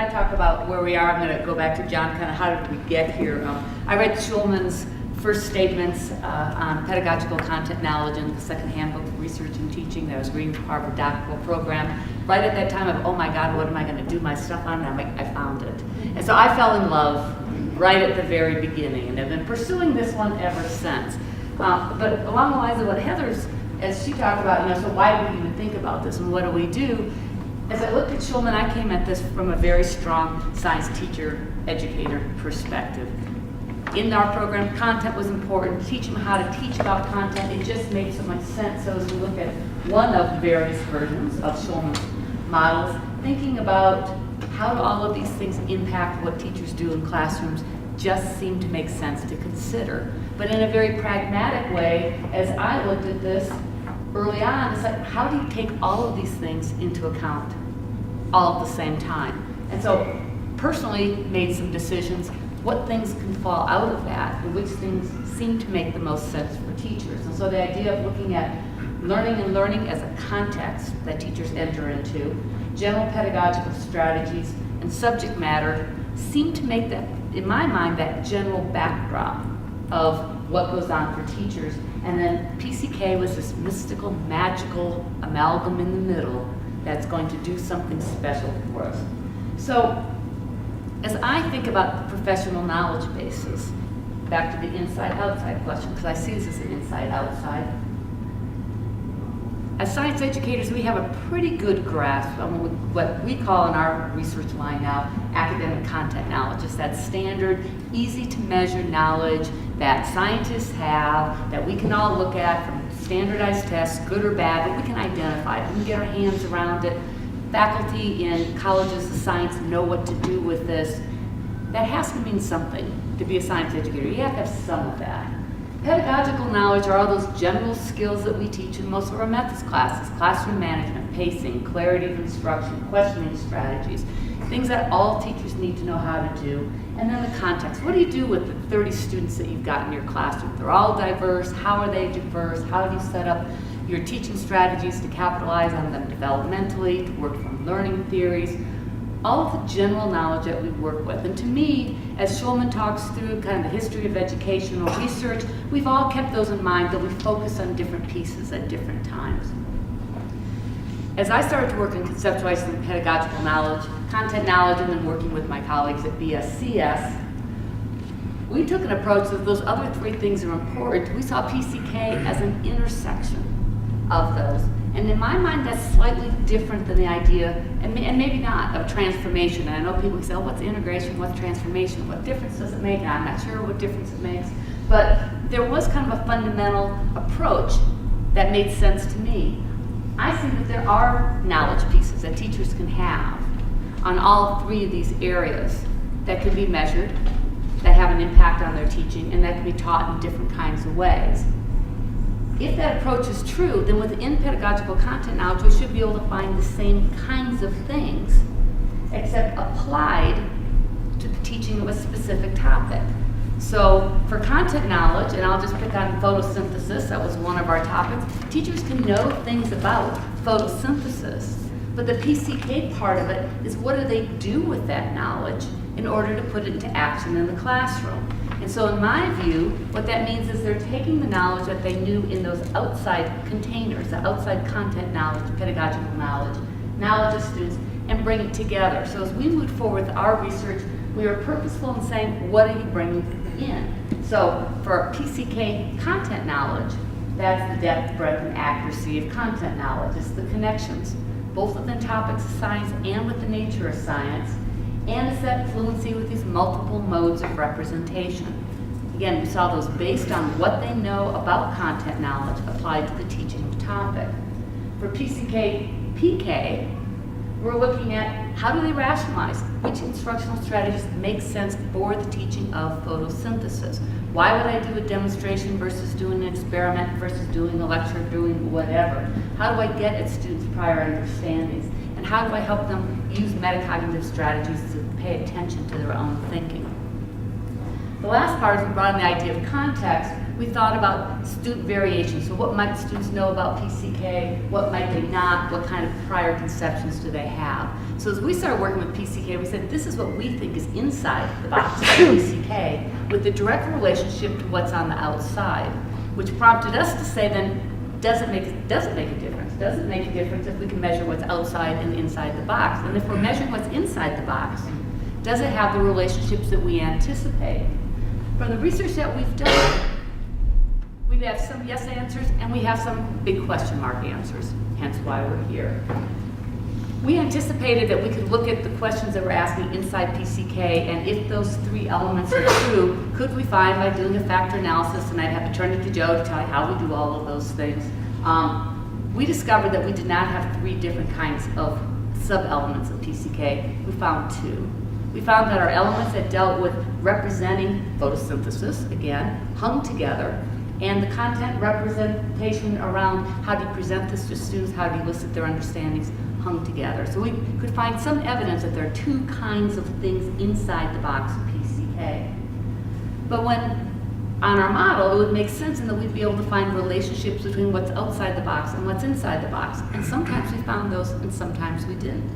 I talk about where we are, I'm going to go back to John, kind of how did we get here. I read Schulman's first statements on pedagogical content knowledge in the second handbook of research and teaching that I was reading for Harvard doctoral program. Right at that time of, oh my God, what am I going to do my stuff on? And I found it. And so I fell in love right at the very beginning, and have been pursuing this one ever since. But along the lines of what Heather's, as she talked about, so why do we even think about this and what do we do? As I looked at Schulman, I came at this from a very strong science teacher, educator perspective. In our program, content was important. Teach them how to teach about content. It just made so much sense. So as we look at one of various versions of Schulman's models, thinking about how do all of these things impact what teachers do in classrooms just seemed to make sense to consider. But in a very pragmatic way, as I looked at this early on, it's like, how do you take all of these things into account all at the same time? And so personally made some decisions, what things can fall out of that and which things seem to make the most sense for teachers. And so the idea of looking at learning as a context that teachers enter into, general pedagogical strategies, and subject matter seem to make that, in my mind, that general backdrop of what goes on for teachers. And then PCK was this mystical, magical amalgam in the middle that's going to do something special for us. So as I think about the professional knowledge bases, back to the inside-outside question, because I see this as an inside-outside. As science educators, we have a pretty good grasp on what we call in our research line now academic content knowledge. It's that standard, easy to measure knowledge that scientists have, that we can all look at from standardized tests, good or bad, but we can identify it. We can get our hands around it. Faculty in colleges of science know what to do with this. That has to mean something to be a science educator. You have to have some of that. Pedagogical knowledge are all those general skills that we teach in most of our methods classes: classroom management, pacing, clarity of instruction, questioning strategies, things that all teachers need to know how to do. And then the context. What do you do with the 30 students that you've got in your classroom? They're all diverse. How are they diverse? How do you set up your teaching strategies to capitalize on them developmentally, to work from learning theories? All of the general knowledge that we work with. And to me, as Schulman talks through kind of the history of educational research, we've all kept those in mind, that we focus on different pieces at different times. As I started to work in conceptualizing pedagogical knowledge, content knowledge, and then working with my colleagues at BSCS, we took an approach that those other three things are important. We saw PCK as an intersection of those. And in my mind, that's slightly different than the idea, and maybe not, of transformation. And I know people say, oh, what's integration, what's transformation, what difference does it make? And I'm not sure what difference it makes. But there was kind of a fundamental approach that made sense to me. I see that there are knowledge pieces that teachers can have on all three of these areas that can be measured, that have an impact on their teaching, and that can be taught in different kinds of ways. If that approach is true, then within pedagogical content knowledge, we should be able to find the same kinds of things, except applied to the teaching of a specific topic. So for content knowledge, and I'll just pick on photosynthesis, that was one of our topics, teachers can know things about photosynthesis, but the PCK part of it is what do they do with that knowledge in order to put it into action in the classroom. And so in my view, what that means is they're taking the knowledge that they knew in those outside containers, the outside content knowledge, pedagogical knowledge of students, and bring it together. So as we move forward with our research, we are purposeful in saying, what are you bringing in? So for PCK content knowledge, that's the depth, breadth, and accuracy of content knowledge. It's the connections, both within topics of science and with the nature of science. And it's that fluency with these multiple modes of representation. Again, we saw those based on what they know about content knowledge applied to the teaching of topic. For PCK, PK, we're looking at how do they rationalize which instructional strategies make sense for the teaching of photosynthesis. Why would I do a demonstration versus doing an experiment versus doing a lecture, doing whatever? How do I get at students' prior understandings? And how do I help them use metacognitive strategies to pay attention to their own thinking? The last part is we brought in the idea of context, We thought about student variation. So what might students know about PCK? What might they not? What kind of prior conceptions do they have? So as we started working with PCK, we said this is what we think is inside the box of PCK with the direct relationship to what's on the outside, which prompted us to say then, does it make a difference? Does it make a difference if we can measure what's outside and inside the box? And if we're measuring what's inside the box, does it have the relationships that we anticipate? From the research that we've done, we have some yes answers and we have some big question mark answers, hence why we're here. We anticipated that we could look at the questions that we're asking inside PCK, and if those three elements are true, could we find by doing a factor analysis, and I'd have to turn it to Joe to tell you how we do all of those things. We discovered that we did not have three different kinds of sub-elements of PCK. We found two. We found that our elements that dealt with representing photosynthesis, again, hung together, and the content representation around how do you present this to students, how do you elicit their understandings, hung together. So we could find some evidence that there are two kinds of things inside the box of PCK. But when, on our model, it would make sense in that we'd be able to find relationships between what's outside the box and what's inside the box. And sometimes we found those and sometimes we didn't.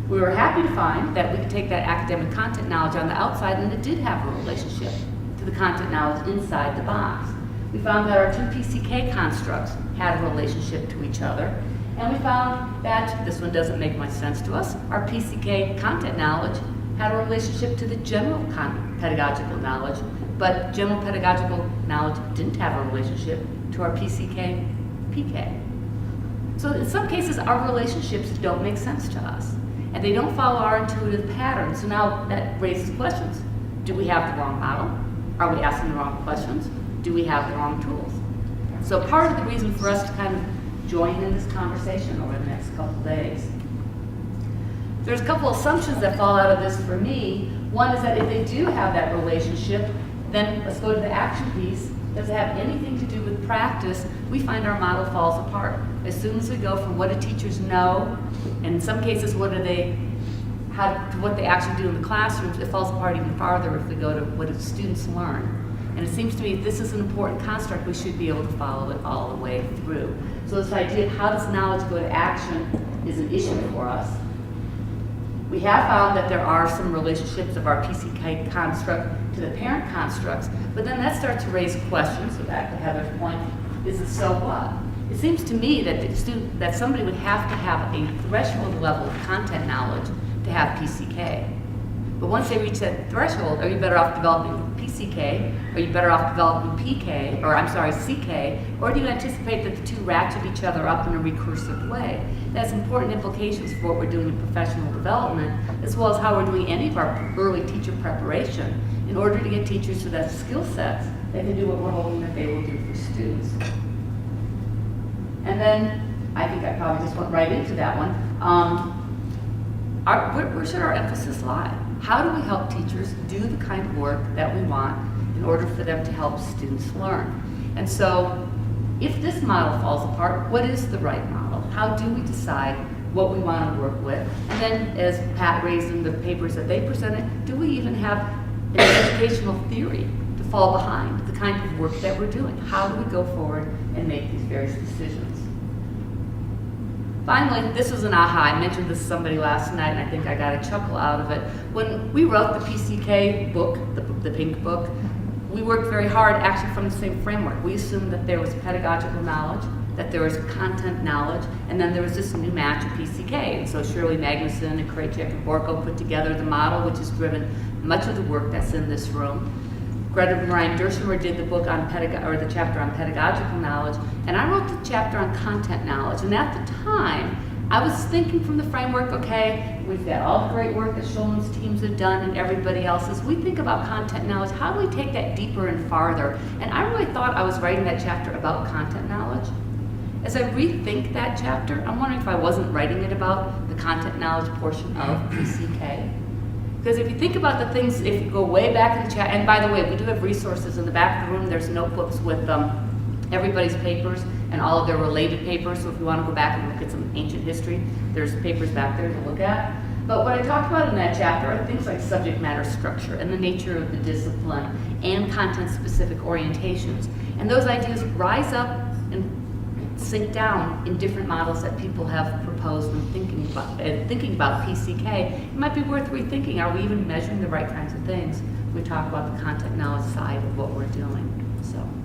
We were happy to find that we could take that academic content knowledge on the outside and it did have a relationship to the content knowledge inside the box. We found that our two PCK constructs had a relationship to each other. And we found that, this one doesn't make much sense to us, our PCK content knowledge had a relationship to the general pedagogical knowledge, but general pedagogical knowledge didn't have a relationship to our PCK PK. So in some cases, our relationships don't make sense to us, and they don't follow our intuitive pattern. So now that raises questions. Do we have the wrong model? Are we asking the wrong questions? Do we have the wrong tools? So part of the reason for us to kind of join in this conversation over the next couple days. There's a couple assumptions that fall out of this for me. One is that if they do have that relationship, then let's go to the action piece. Does it have anything to do with practice? We find our model falls apart. As soon as we go from what do teachers know, and in some cases what do they, to what they actually do in the classrooms, it falls apart even farther if we go to what do students learn. And it seems to me if this is an important construct, we should be able to follow it all the way through. So this idea of how does knowledge go to action is an issue for us. We have found that there are some relationships of our PCK construct to the parent constructs, but then that starts to raise questions. So back to Heather's point, is it so what? It seems to me that somebody would have to have a threshold level of content knowledge to have PCK. But once they reach that threshold, are you better off developing PCK? Are you better off developing CK? Or do you anticipate that the two ratchet each other up in a recursive way? That has important implications for what we're doing in professional development, as well as how we're doing any of our early teacher preparation in order to get teachers to that skill sets that can do what we're hoping that they will do for students. And then, I think I probably just went right into that one. Where should our emphasis lie? How do we help teachers do the kind of work that we want in order for them to help students learn? And so, if this model falls apart, what is the right model? How do we decide what we want to work with? And then, as Pat raised in the papers that they presented, do we even have an educational theory to fall behind the kind of work that we're doing? How do we go forward and make these various decisions? Finally, this was an aha. I mentioned this to somebody last night, and I think I got a chuckle out of it. When we wrote the PCK book, the pink book, we worked very hard actually from the same framework. We assumed that there was pedagogical knowledge, that there was content knowledge, and then there was this new match of PCK. And so Shirley Magnuson and Krajcik and Borko put together the model, which has driven much of the work that's in this room. Greta and Ryan Dershomer did the book on the chapter on pedagogical knowledge, and I wrote the chapter on content knowledge. And at the time, I was thinking from the framework, okay, we've got all the great work that Shulman's teams have done and everybody else's. We think about content knowledge. How do we take that deeper and farther? And I really thought I was writing that chapter about content knowledge. As I rethink that chapter, I'm wondering if I wasn't writing it about the content knowledge portion of PCK. Because if you think about the things, if you go way back in the chat, and by the way, we do have resources in the back of the room. There's notebooks with everybody's papers and all of their related papers. So if you want to go back and look at some ancient history, there's papers back there to look at. But what I talked about in that chapter are things like subject matter structure and the nature of the discipline and content-specific orientations. And those ideas rise up and sink down in different models that people have proposed when thinking about PCK. It might be worth rethinking. Are we even measuring the right kinds of things? We talk about the content knowledge side of what we're doing. So.